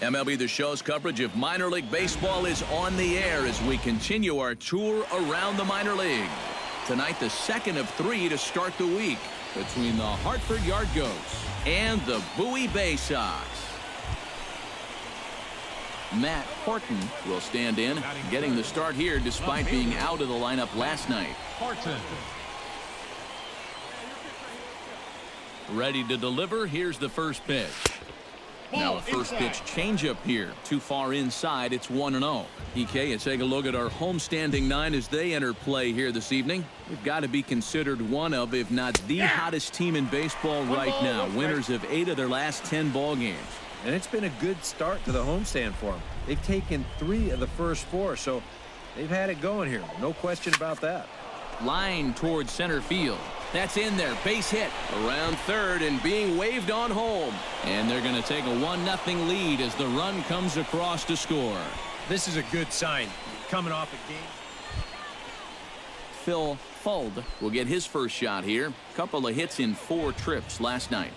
MLB The Show's coverage of minor league baseball is on the air as we continue our tour around the minor league. Tonight, the second of 3 to start the week between the Hartford Yard Goats and the Bowie Bay Sox. Matt Horton will stand in, getting the start here despite being out of the lineup last night. Horton. Ready to deliver. Here's the first pitch. Now a first pitch changeup here. Too far inside. It's 1-0. EK, let's take a look at our homestanding 9 as they enter play here this evening. We've got to be considered one of, if not the hottest team in baseball right now. Winners of 8 of their last 10 ball games. And it's been a good start to the homestand for them. They've taken 3 of the first 4, so they've had it going here. No question about that. Line towards center field. That's in there. Base hit around third and being waved on home. And they're going to take a 1-0 lead as the run comes across to score. This is a good sign. Coming off a game. Phil Fuld will get his first shot here. Couple of hits in 4 trips last night.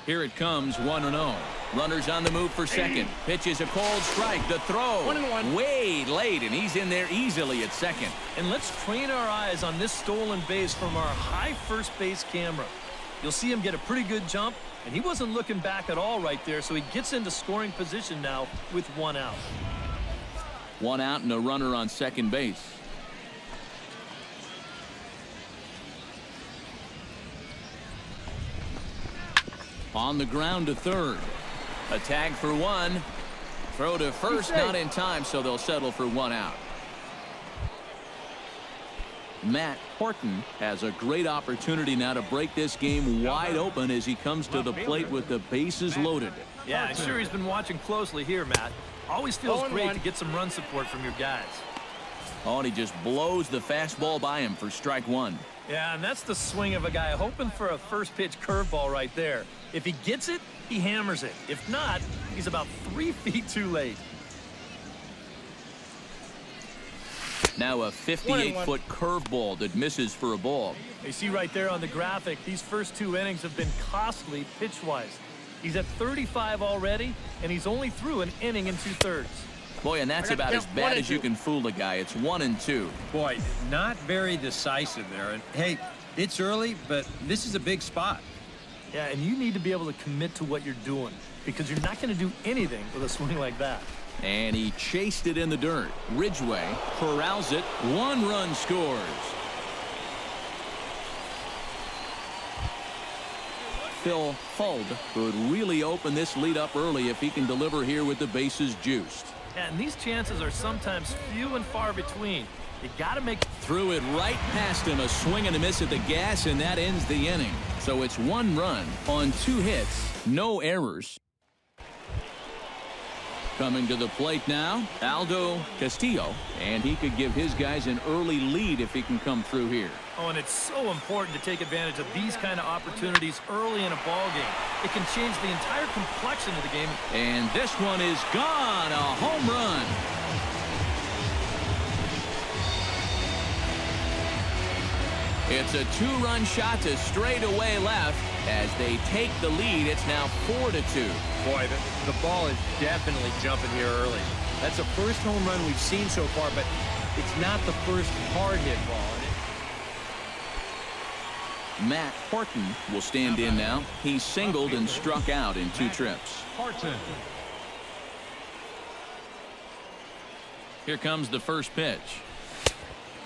Here it comes, 1-0. Runners on the move for second. Pitch is a cold strike. The throw 1-1. way late, and he's in there easily at second. And let's train our eyes on this stolen base from our high first base camera. You'll see him get a pretty good jump, and he wasn't looking back at all right there, so he gets into scoring position now with 1 out. 1 out and a runner on second base. On the ground to third. A tag for 1. Throw to first, not in time, so they'll settle for 1 out. Matt Horton has a great opportunity now to break this game wide open as he comes to the plate with the bases loaded. Yeah, I'm sure he's been watching closely here, Matt. Always feels great to get some run support from your guys. Oh, and he just blows the fastball by him for strike 1. Yeah, and that's the swing of a guy hoping for a first pitch curveball right there. If he gets it, he hammers it. If not, he's about 3 feet too late. Now a 58-foot curveball that misses for a ball. You see right there on the graphic, these first 2 innings have been costly pitch-wise. He's at 35 already, and he's only through an inning and 2/3. Boy, and that's about as bad as you can fool a guy. It's 1-2. Boy, not very decisive there. And hey, it's early, but this is a big spot. Yeah, and you need to be able to commit to what you're doing because you're not going to do anything with a swing like that. And he chased it in the dirt. Ridgway corrals it. 1 run scores. Phil Fuld could really open this lead up early if he can deliver here with the bases juiced. And these chances are sometimes few and far between. You got to make. Threw it right past him. A swing and a miss at the gas, and that ends the inning. So it's 1 run on 2 hits, no errors. Coming to the plate now, Aldo Castillo, and he could give his guys an early lead if he can come through here. Oh, and it's so important to take advantage of these kind of opportunities early in a ball game. It can change the entire complexion of the game. And this one is gone, a home run. It's a 2-run shot to straightaway left as they take the lead. It's now 4-2. Boy, the ball is definitely jumping here early. That's the first home run we've seen so far, but it's not the first hard hit ball. Matt Horton will stand in now. He singled and struck out in 2 trips. Horton. Here comes the first pitch.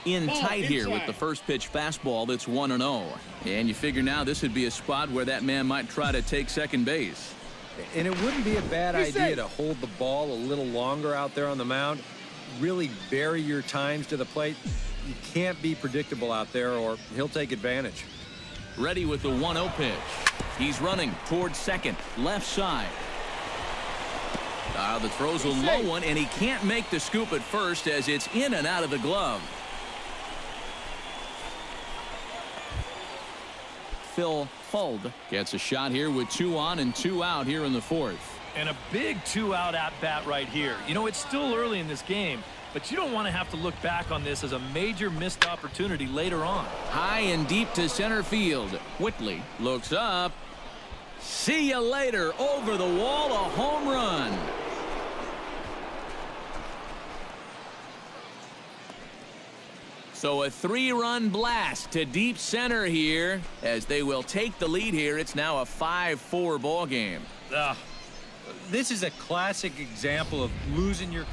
In tight here with the first pitch fastball that's 1-0. And you figure now this would be a spot where that man might try to take second base. And it wouldn't be a bad idea to hold the ball a little longer out there on the mound. Really vary your times to the plate. You can't be predictable out there or he'll take advantage. Ready with the 1-0 pitch. He's running towards second, left side. The throw's a low one, and he can't make the scoop at first as it's in and out of the glove. Phil Fuld gets a shot here with 2 on and 2 out here in the 4th. And a big 2-out at-bat right here. You know, it's still early in this game, but you don't want to have to look back on this as a major missed opportunity later on. High and deep to center field. Whitley looks up. See you later. Over the wall, a home run. So a 3-run blast to deep center here as they will take the lead here. It's now a 5-4 ball game. This is a classic example of losing your...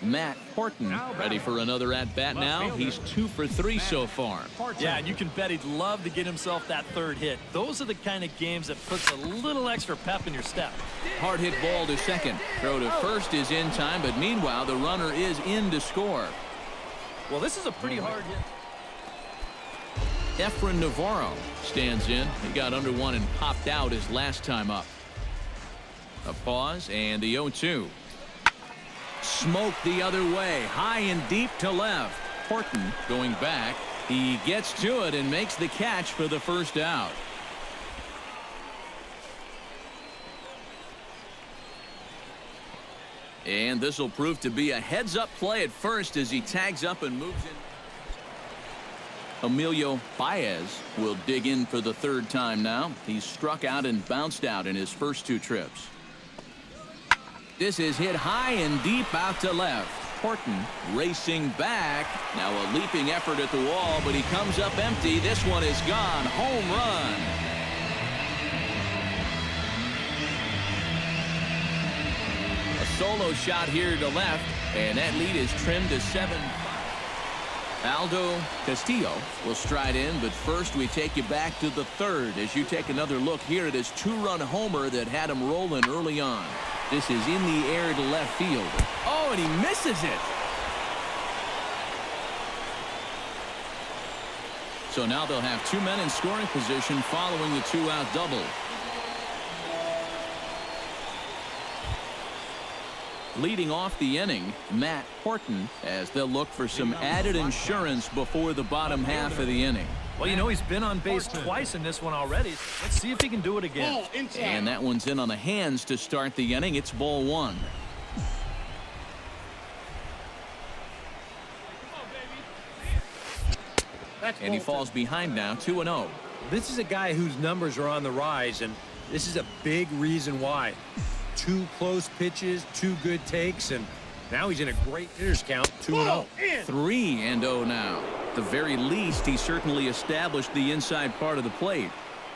Matt Horton ready for another at-bat now. He's 2 for 3 so far. Yeah, and you can bet he'd love to get himself that third hit. Those are the kind of games that puts a little extra pep in your step. Hard hit ball to second. Throw to first is in time, but meanwhile the runner is in to score. Well, this is a pretty hard hit. Efren Navarro stands in. He got under one and popped out his last time up. A pause and the 0-2. Smoked the other way, high and deep to left. Horton going back. He gets to it and makes the catch for the first out. And this will prove to be a heads-up play at first as he tags up and moves in. Emilio Baez will dig in for the third time now. He's struck out and bounced out in his first 2 trips. This is hit high and deep out to left. Horton racing back. Now a leaping effort at the wall, but he comes up empty. This one is gone. Home run. A solo shot here to left, and that lead is trimmed to 7. Aldo Castillo will stride in, but first we take you back to the third as you take another look here at his 2-run homer that had him rolling early on. This is in the air to left field. Oh, and he misses it. So now they'll have 2 men in scoring position following the 2-out double. Leading off the inning, Matt Horton, as they'll look for some added insurance before the bottom half of the inning. Well, you know, he's been on base twice in this one already. Let's see if he can do it again. And that one's in on the hands to start the inning. It's ball 1. And he falls behind now, 2-0. This is a guy whose numbers are on the rise, and this is a big reason why. 2 close pitches, 2 good takes, and now he's in a great hitters count, 2-0. 3-0 now. At the very least, he certainly established the inside part of the plate.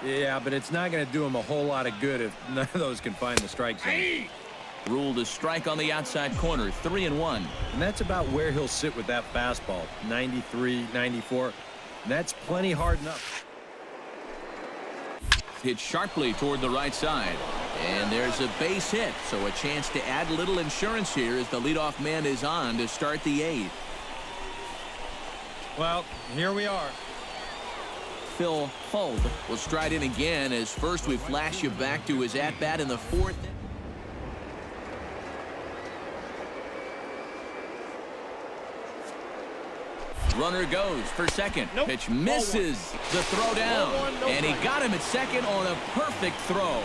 Yeah, but it's not going to do him a whole lot of good if none of those can find the strike zone. Ruled a strike on the outside corner, 3-1. And that's about where he'll sit with that fastball, 93, 94. And that's plenty hard enough. Hit sharply toward the right side. And there's a base hit, so a chance to add a little insurance here as the leadoff man is on to start the 8th. Well, here we are. Phil Holt will stride in again as first we flash you back to his at-bat in the 4th. Runner goes for second. Pitch misses the throw down. And he got him at second on a perfect throw.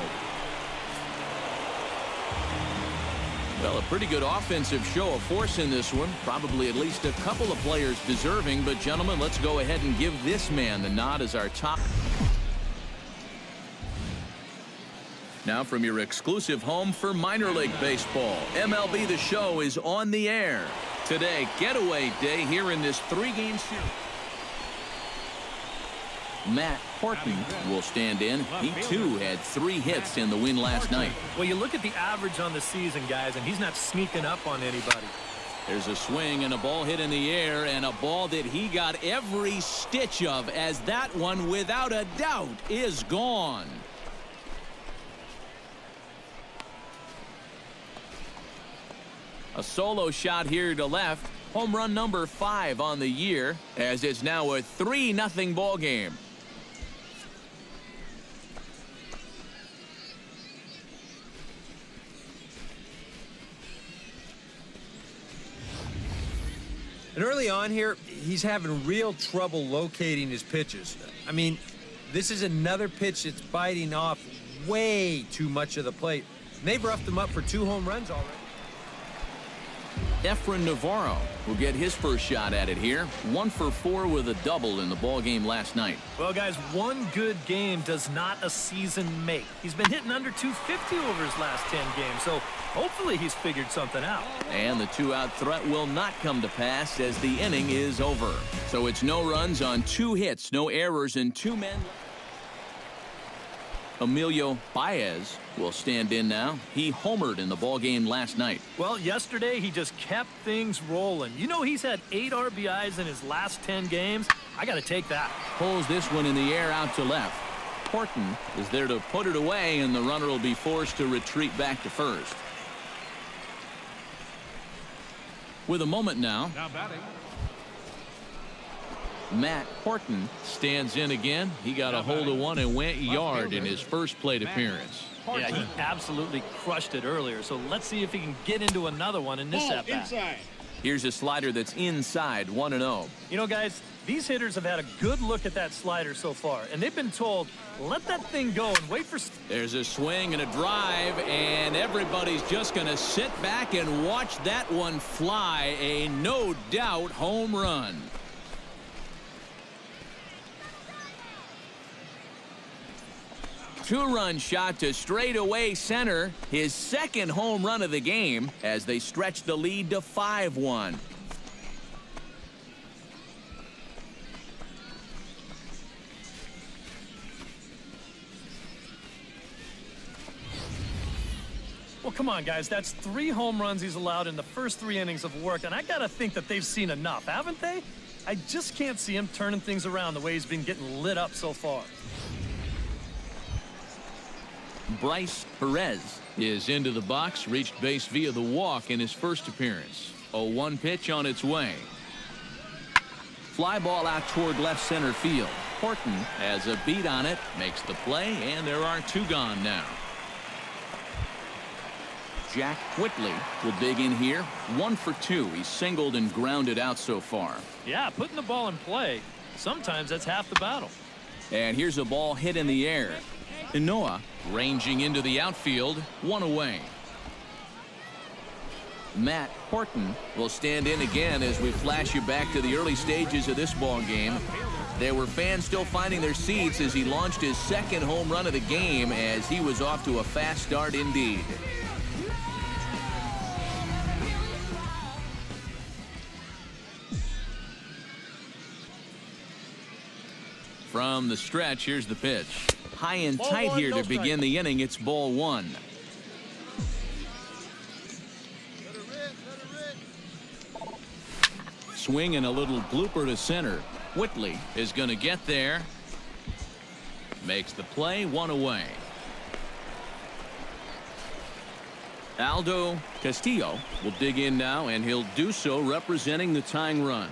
Well, a pretty good offensive show of force in this one. Probably at least a couple of players deserving. But, gentlemen, let's go ahead and give this man the nod as our top. Now from your exclusive home for minor league baseball, MLB The Show is on the air. Today, getaway day here in this 3-game series. Matt Horton will stand in. He, too, had 3 hits in the win last night. Well, you look at the average on the season, guys, and he's not sneaking up on anybody. There's a swing and a ball hit in the air, and a ball that he got every stitch of, as that one, without a doubt, is gone. A solo shot here to left. Home run number 5 on the year, as it's now a 3-0 ball game. And early on here, he's having real trouble locating his pitches. I mean, this is another pitch that's biting off way too much of the plate. And they've roughed him up for 2 home runs already. Efren Navarro will get his first shot at it here. 1 for 4 with a double in the ball game last night. Well, guys, one good game does not a season make. He's been hitting under 250 over his last 10 games, so hopefully he's figured something out. And the 2-out threat will not come to pass as the inning is over. So it's no runs on 2 hits, no errors, and 2 men. Emilio Baez will stand in now. He homered in the ball game last night. Well, yesterday he just kept things rolling. You know, he's had 8 RBIs in his last 10 games. I got to take that. Pulls this one in the air out to left. Horton is there to put it away, and the runner will be forced to retreat back to first. With a moment now batting. Matt Horton stands in again. He got a hold of one and went yard in his first plate appearance. Yeah, he absolutely crushed it earlier, so let's see if he can get into another one in this at-bat. Here's a slider that's inside, 1-0. You know, guys, these hitters have had a good look at that slider so far, and they've been told, let that thing go and wait for... There's a swing and a drive, and everybody's just going to sit back and watch that one fly. A no-doubt home run. Two-run shot to straightaway center. His second home run of the game as they stretch the lead to 5-1. Well, come on, guys. That's 3 home runs he's allowed in the first 3 innings of work, and I got to think that they've seen enough, haven't they? I just can't see him turning things around the way he's been getting lit up so far. Bryce Perez is into the box, reached base via the walk in his first appearance. 0-1 pitch on its way. Fly ball out toward left center field. Horton has a beat on it, makes the play, and there are 2 gone now. Jack Whitley will dig in here. 1 for 2. He's singled and grounded out so far. Yeah, putting the ball in play, sometimes that's half the battle. And here's a ball hit in the air. Noah ranging into the outfield, 1 away. Matt Horton will stand in again as we flash you back to the early stages of this ball game. There were fans still finding their seats as he launched his second home run of the game as he was off to a fast start indeed. From the stretch, here's the pitch. High and tight here to begin the inning. It's ball 1. Swing and a little blooper to center. Whitley is going to get there. Makes the play, 1 away. Aldo Castillo will dig in now, and he'll do so representing the tying run.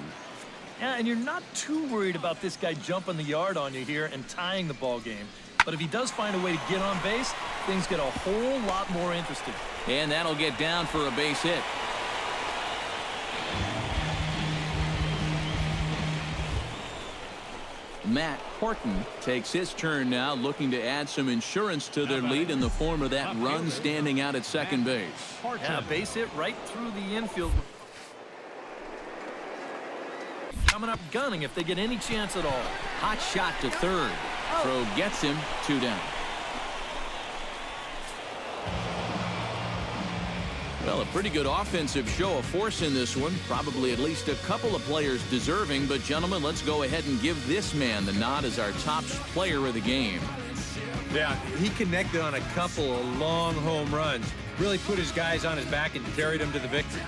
Yeah, and you're not too worried about this guy jumping the yard on you here and tying the ball game. But if he does find a way to get on base, things get a whole lot more interesting. And that'll get down for a base hit. Matt Horton takes his turn now, looking to add some insurance to their lead in the form of that run standing out at second base. Yeah, base hit right through the infield. Coming up gunning if they get any chance at all. Hot shot to third. Throw gets him, 2 down. Well, a pretty good offensive show of force in this one. Probably at least a couple of players deserving. But, gentlemen, let's go ahead and give this man the nod as our top player of the game. Yeah, he connected on a couple of long home runs. Really put his guys on his back and carried them to the victory.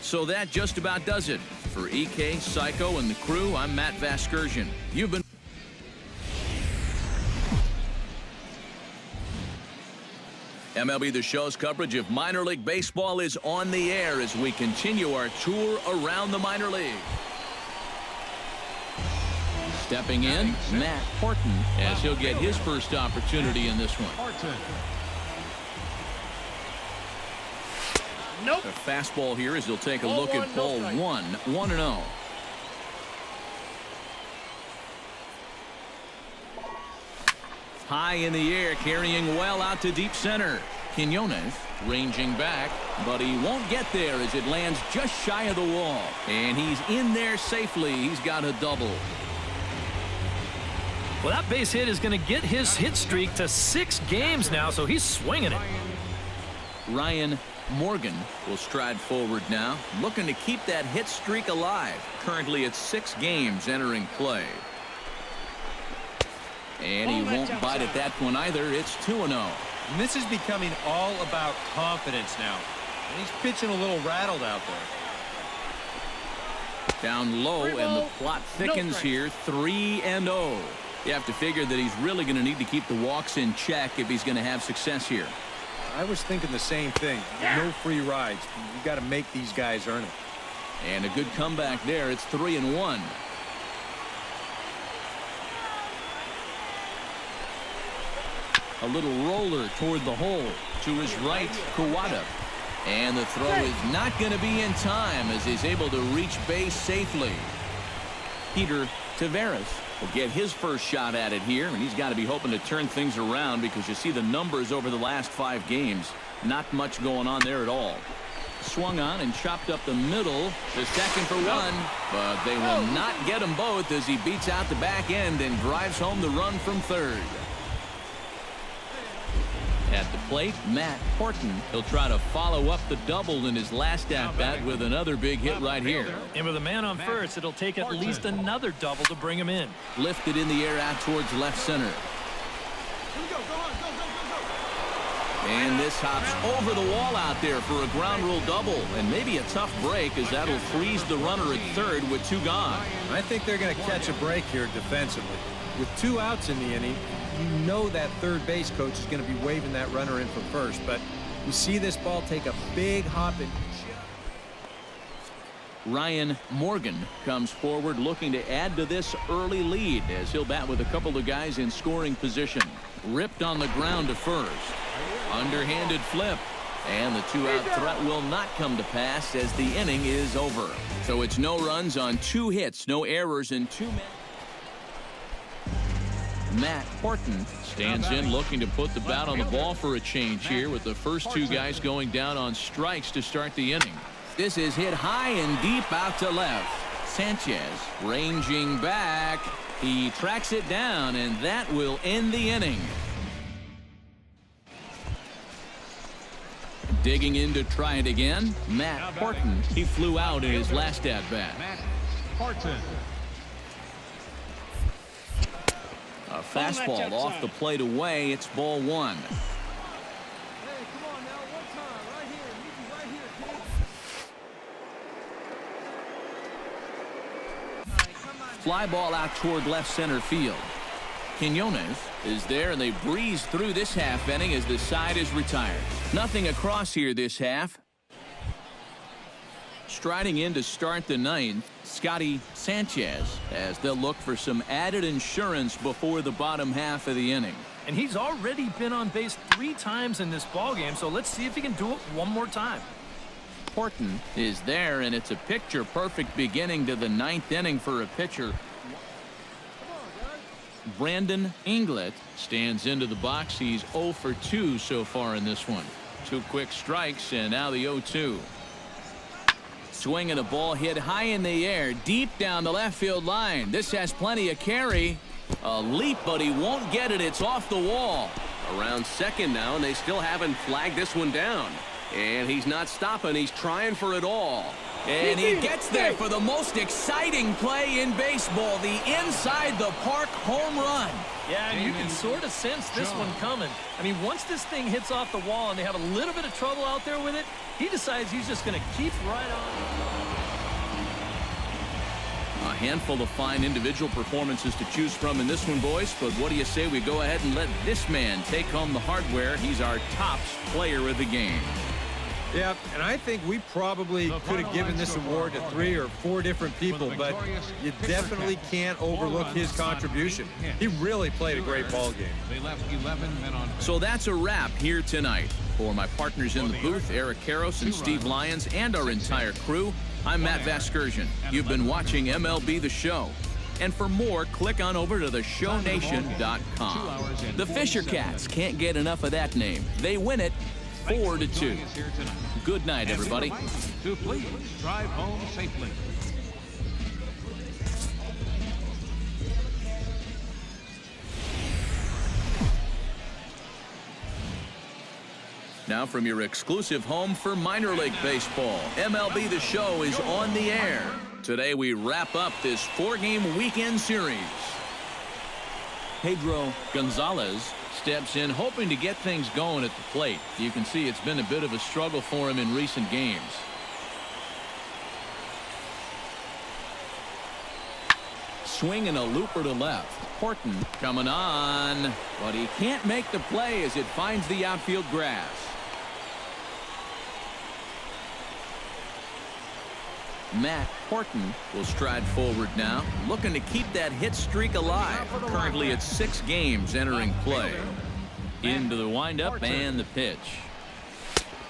So that just about does it. For EK, Psycho, and the crew, I'm Matt Vasgersian. You've been... MLB The Show's coverage of minor league baseball is on the air as we continue our tour around the minor league. Stepping in, Matt Horton, as he'll get his first opportunity in this one. Nope. A fastball here as he'll take a look at ball 1, 1-0. High in the air, carrying well out to deep center. Quinones ranging back, but he won't get there as it lands just shy of the wall. And he's in there safely. He's got a double. Well, that base hit is going to get his hit streak to 6 games now, so he's swinging it. Ryan Morgan will stride forward now, looking to keep that hit streak alive. Currently at 6 games entering play. And he won't bite at that one either. It's 2-0. And this is becoming all about confidence now. And he's pitching a little rattled out there. Down low, and the plot thickens here. 3-0. You have to figure that he's really going to need to keep the walks in check if he's going to have success here. I was thinking the same thing. No free rides. You got to make these guys earn it. And a good comeback there. It's 3-1. A little roller toward the hole to his right, Kawada. And the throw is not going to be in time as he's able to reach base safely. Peter Taveras will get his first shot at it here, and he's got to be hoping to turn things around because you see the numbers over the last 5 games. Not much going on there at all. Swung on and chopped up the middle. The second for one, but they will not get them both as he beats out the back end and drives home the run from third. At the plate, Matt Horton. He'll try to follow up the double in his last at-bat with another big hit right here. And with a man on first, it'll take at least another double to bring him in. Lifted in the air out towards left center. And this hops over the wall out there for a ground rule double. And maybe a tough break as that'll freeze the runner at third with 2 gone. I think they're going to catch a break here defensively. With 2 outs in the inning, you know that third base coach is going to be waving that runner in from first. But you see this ball take a big hop and Ryan Morgan comes forward looking to add to this early lead as he'll bat with a couple of guys in scoring position. Ripped on the ground to first. Underhanded flip. And the 2-out threat will not come to pass as the inning is over. So it's no runs on 2 hits, no errors, and 2 men. Matt Horton stands in looking to put the bat on the ball for a change here with the first 2 guys going down on strikes to start the inning. This is hit high and deep out to left. Sanchez ranging back. He tracks it down, and that will end the inning. Digging in to try it again, Matt Horton. He flew out in his last at-bat. Matt Horton. A fastball off the plate away. It's ball 1. Fly ball out toward left center field. Quinones is there, and they breeze through this half inning as the side is retired. Nothing across here this half. Striding in to start the 9th, Scotty Sanchez, as they'll look for some added insurance before the bottom half of the inning. And he's already been on base 3 times in this ballgame, so let's see if he can do it one more time. Horton is there, and it's a picture-perfect beginning to the 9th inning for a pitcher. Brandon Inglett stands into the box. He's 0 for 2 so far in this one. 2 quick strikes, and now the 0-2. Swinging a ball hit high in the air, deep down the left field line. This has plenty of carry. A leap, but he won't get it. It's off the wall. Around second now, and they still haven't flagged this one down. And he's not stopping. He's trying for it all. And he gets there for the most exciting play in baseball, the inside the park home run. Yeah, and you can sort of sense this one coming. I mean, once this thing hits off the wall and they have a little bit of trouble out there with it, he decides he's just going to keep right on. A handful of fine individual performances to choose from in this one, boys. But what do you say we go ahead and let this man take home the hardware? He's our top player of the game. Yeah, and I think we probably could have given this award to 3 or 4 different people, but you definitely can't overlook his contribution. He really played a great ball game. They left 11 men on. So that's a wrap here tonight. For my partners in the booth, Eric Karros and Steve Lyons, and our entire crew, I'm Matt Vasgersian. You've been watching MLB The Show. And for more, click on over to theshownation.com. The Fisher Cats can't get enough of that name. They win it 4-2. Good night, everybody. To please drive home safely. Now from your exclusive home for minor league baseball, MLB The Show is on the air. Today we wrap up this 4-game weekend series. Pedro Gonzalez steps in hoping to get things going at the plate. You can see it's been a bit of a struggle for him in recent games. Swing and a looper to left. Horton coming on, but he can't make the play as it finds the outfield grass. Matt Horton will stride forward now, looking to keep that hit streak alive. Currently at 6 games entering play. Into the windup and the pitch.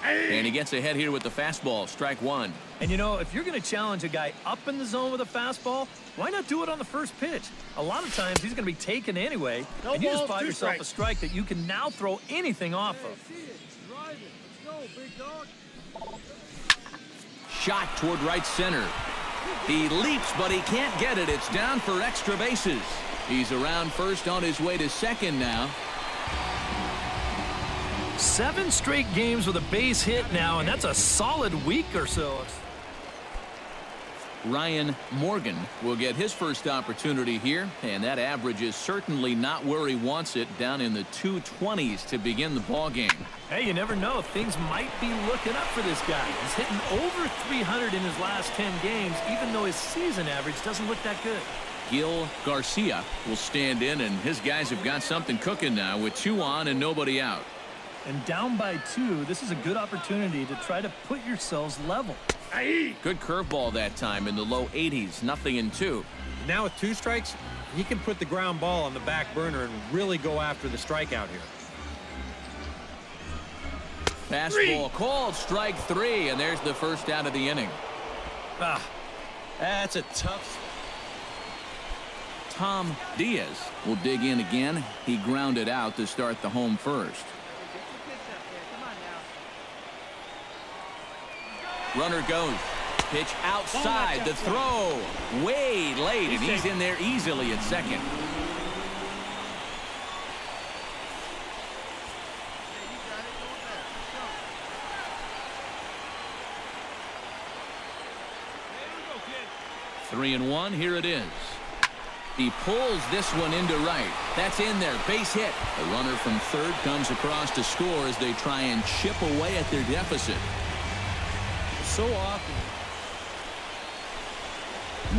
And he gets ahead here with the fastball, strike 1. And you know, if you're going to challenge a guy up in the zone with a fastball, why not do it on the first pitch? A lot of times he's going to be taken anyway, and you just bought yourself a strike that you can now throw anything off of. Shot toward right center. He leaps, but he can't get it. It's down for extra bases. He's around first on his way to second now. 7 straight games with a base hit now, and that's a solid week or so. Ryan Morgan will get his first opportunity here, and that average is certainly not where he wants it, down in the 220s to begin the ball game. Hey, you never know. Things might be looking up for this guy. He's hitting over 300 in his last 10 games, even though his season average doesn't look that good. Gil Garcia will stand in, and his guys have got something cooking now with 2 on and nobody out. And down by 2, this is a good opportunity to try to put yourselves level. Good curveball that time in the low 80s, nothing in 2. Now with 2 strikes, he can put the ground ball on the back burner and really go after the strikeout here. Fastball called, strike 3, and there's the first out of the inning. That's a tough. Tom Diaz will dig in again. He grounded out to start the home first. Runner goes. Pitch outside. The throw way late, and he's in there easily at second. Three and one. Here it is. He pulls this one into right. That's in there. Base hit. A runner from third comes across to score as they try and chip away at their deficit. So often.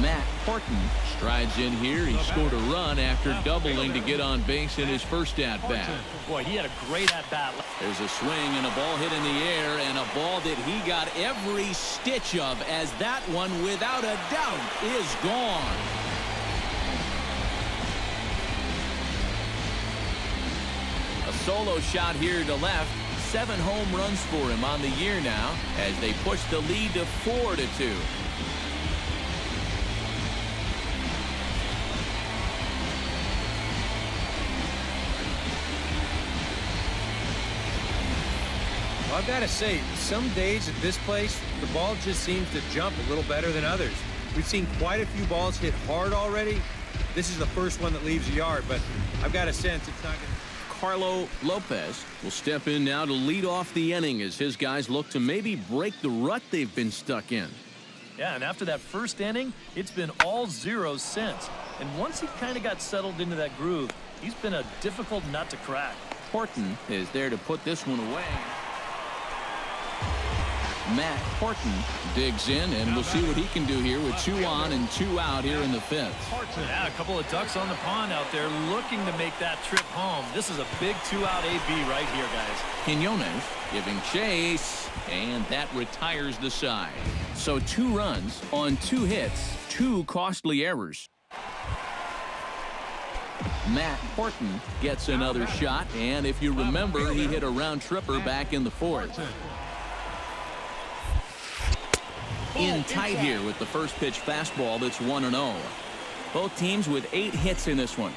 Matt Horton strides in here. He scored a run after doubling to get on base in his first at-bat. Boy, he had a great at-bat. There's a swing and a ball hit in the air, and a ball that he got every stitch of, as that one, without a doubt, is gone. A solo shot here to left. 7 home runs for him on the year now as they push the lead to 4-2. Well, I've got to say, some days at this place, the ball just seems to jump a little better than others. We've seen quite a few balls hit hard already. This is the first one that leaves the yard, but I've got a sense it's not going to... Carlo Lopez will step in now to lead off the inning as his guys look to maybe break the rut they've been stuck in. Yeah, and after that first inning, it's been all zeros since. And once he kind of got settled into that groove, he's been a difficult nut to crack. Horton is there to put this one away. Matt Horton digs in, and we'll see what he can do here with 2 on and 2 out here in the 5th. Yeah, a couple of ducks on the pond out there looking to make that trip home. This is a big 2-out AB right here, guys. Quinones giving chase, and that retires the side. So 2 runs on 2 hits, 2 costly errors. Matt Horton gets another shot, and if you remember, he hit a round tripper back in the 4th. In tight here with the first pitch fastball that's 1-0. Both teams with 8 hits in this one.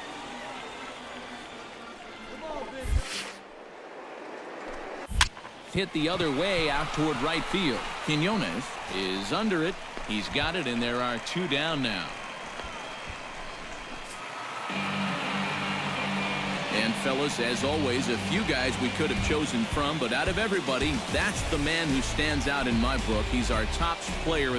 Hit the other way out toward right field. Quinones is under it. He's got it, and there are 2 down now. And fellas, as always, a few guys we could have chosen from, but out of everybody, that's the man who stands out in my book. He's our top player of the